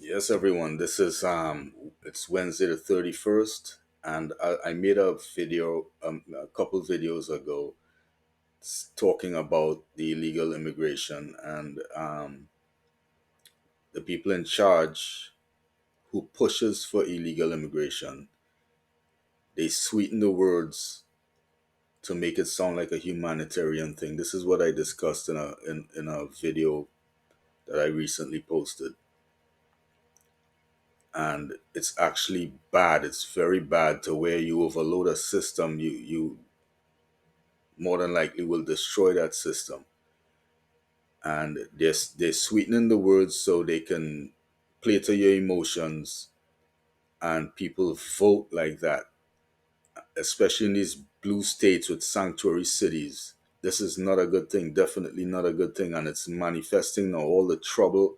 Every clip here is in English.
Yes, everyone. This is it's Wednesday the 31st, and I made a video a couple videos ago talking about the illegal immigration and the people in charge who pushes for illegal immigration. They sweeten the words to make it sound like a humanitarian thing. This is what I discussed in a video that I recently posted, and it's actually bad. It's very bad to where you overload a system. You more than likely will destroy that system. And they're sweetening the words so they can play to your emotions, and people vote like that, especially in these blue states with sanctuary cities. This is not a good thing, definitely not a good thing. And it's manifesting now. All the trouble,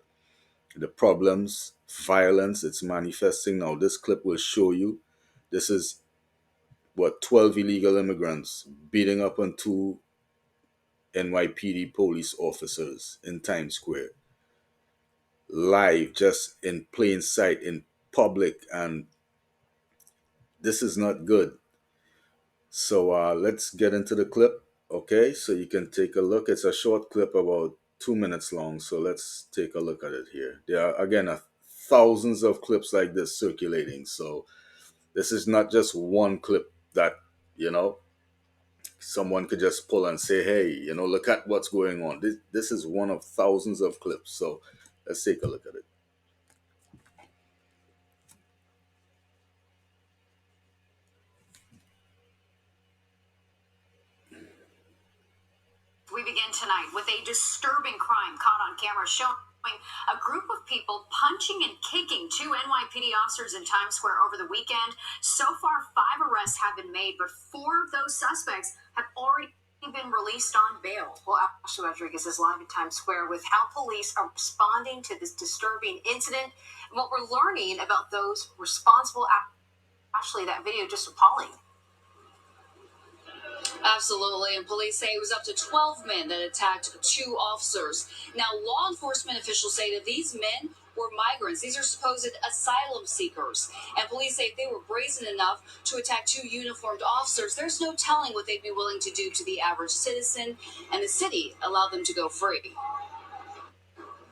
the problems, violence, it's manifesting now. This clip will show you. This is what 12 illegal immigrants beating up on two NYPD police officers in Times Square, live, just in plain sight, in public, and this is not good. So let's get into the clip, okay? So you can take a look. It's a short clip, about 2 minutes long. So let's take a look at it here. There are again thousands of clips like this circulating. So this is not just one clip that you know someone could just pull and say, hey, look at what's going on. This is one of thousands of clips. So let's take a look at it. We begin tonight with a disturbing crime caught on camera showing a group of people punching and kicking two NYPD officers in Times Square over the weekend. So far, 5 arrests have been made, but 4 of those suspects have already been released on bail. Well, Ashley Rodriguez is live in Times Square with how police are responding to this disturbing incident and what we're learning about those responsible. Ashley, that video just appalling. Absolutely, and police say it was up to 12 men that attacked 2 officers. Now, law enforcement officials say that these men were migrants. These are supposed asylum seekers. And police say if they were brazen enough to attack 2 uniformed officers, there's no telling what they'd be willing to do to the average citizen, and the city allowed them to go free.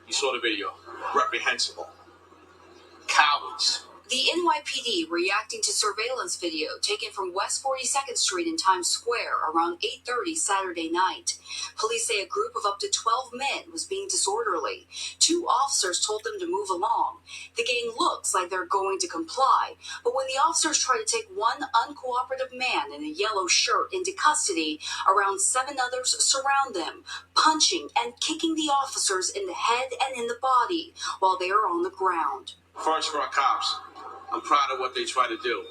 You saw the video. Reprehensible. Cowards. The NYPD reacting to surveillance video taken from West 42nd Street in Times Square around 8:30 Saturday night. Police say a group of up to 12 men was being disorderly. 2 officers told them to move along. The gang looks like they're going to comply, but when the officers try to take one uncooperative man in a yellow shirt into custody, around 7 others surround them, punching and kicking the officers in the head and in the body while they are on the ground. First, for our cops, I'm proud of what they try to do.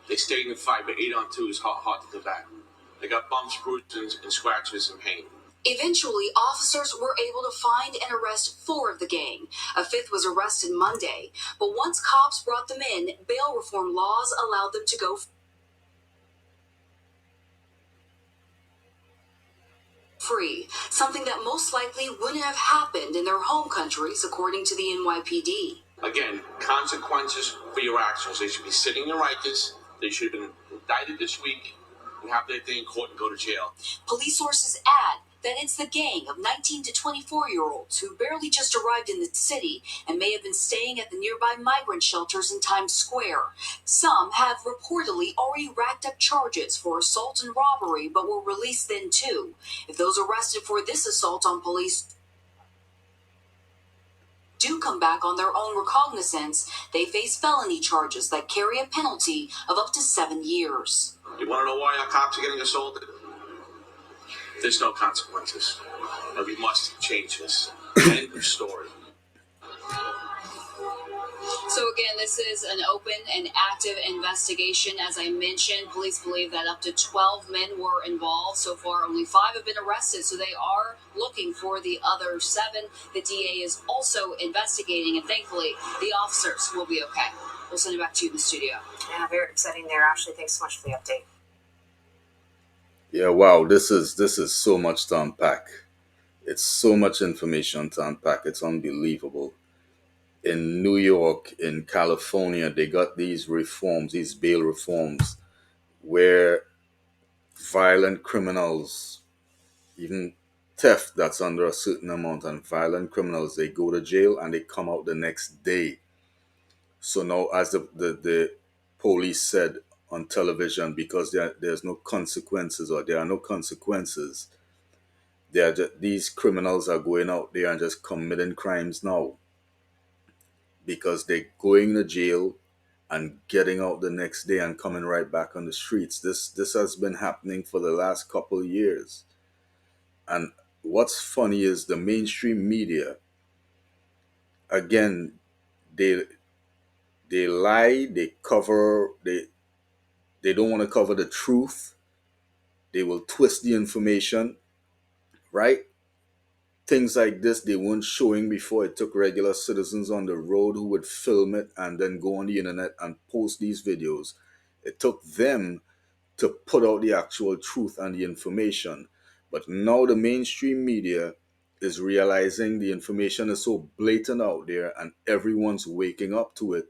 They stayed in the fight, but 8-on-2 is hard to come back. They got bumps, bruises, and scratches and pain. Eventually, officers were able to find and arrest 4 of the gang. A 5th was arrested Monday. But once cops brought them in, bail reform laws allowed them to go free, something that most likely wouldn't have happened in their home countries, according to the NYPD. Again, consequences for your actions. They should be sitting in Rikers. They should have been indicted this week and have their day in court and go to jail. Police sources add that it's the gang of 19 to 24-year-olds who barely just arrived in the city and may have been staying at the nearby migrant shelters in Times Square. Some have reportedly already racked up charges for assault and robbery, but were released then too. If those arrested for this assault on police do come back on their own recognizance, they face felony charges that carry a penalty of up to 7 years. You want to know why our cops are getting assaulted? There's no consequences. And we must change this. End of story. So again, this is an open and active investigation. As I mentioned, police believe that up to 12 men were involved. So far, only 5 have been arrested, so they are looking for the other 7. The DA is also investigating, and thankfully, the officers will be okay. We'll send it back to you in the studio. Yeah, very exciting there, Ashley. Thanks so much for the update. Yeah, wow, this is so much to unpack. It's so much information to unpack. It's unbelievable. in New York, in California, they got these reforms, these bail reforms, where violent criminals, even theft that's under a certain amount, and violent criminals, they go to jail and they come out the next day. So now, as the police said on television, because there's no consequences, or there are no consequences, these criminals are going out there and just committing crimes now because they're going to jail and getting out the next day and coming right back on the streets. This has been happening for the last couple of years. And what's funny is the mainstream media, again, they they lie, they don't want to cover the truth. They will twist the information, right? Things like this they weren't showing before. It took regular citizens on the road who would film it and then go on the internet and post these videos. It took them to put out the actual truth and the information. But now the mainstream media is realizing the information is so blatant out there and everyone's waking up to it.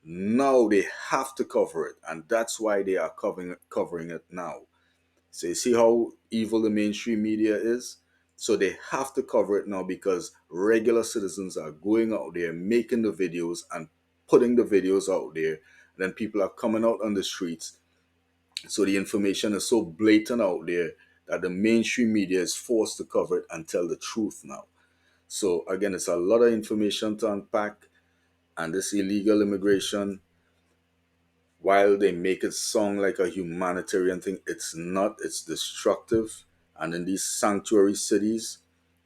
Now they have to cover it, and that's why they are covering it now. So you see how evil the mainstream media is? So they have to cover it now because regular citizens are going out there making the videos and putting the videos out there. And then people are coming out on the streets. So the information is so blatant out there that the mainstream media is forced to cover it and tell the truth now. So again, it's a lot of information to unpack. And this illegal immigration, while they make it sound like a humanitarian thing, it's not. It's destructive. And in these sanctuary cities,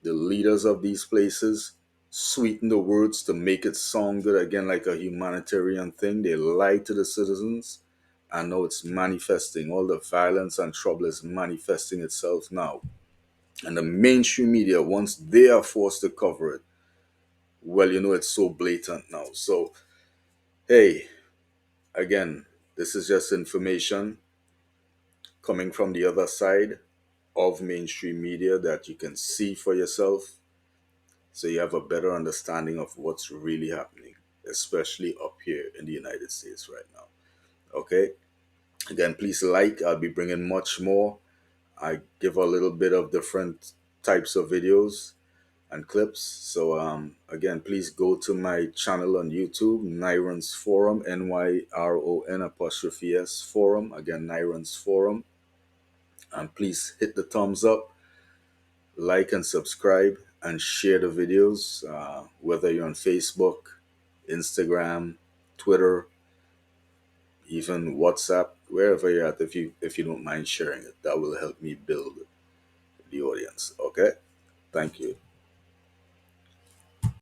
the leaders of these places sweeten the words to make it sound good again like a humanitarian thing. They lie to the citizens, and now it's manifesting. All the violence and trouble is manifesting itself now. And the mainstream media, once they are forced to cover it, well, it's so blatant now. So, hey, again, this is just information coming from the other side of mainstream media that you can see for yourself, so you have a better understanding of what's really happening, especially up here in the United States right now. Okay? Again, please like. I'll be bringing much more. I give a little bit of different types of videos and clips. So again, please go to my channel on YouTube, Nyron's Forum, NYRON apostrophe S Forum. Again, Nyron's Forum. And please hit the thumbs up, like and subscribe, and share the videos, whether you're on Facebook, Instagram, Twitter, even WhatsApp, wherever you're at. If you don't mind sharing it, that will help me build the audience. Okay, thank you.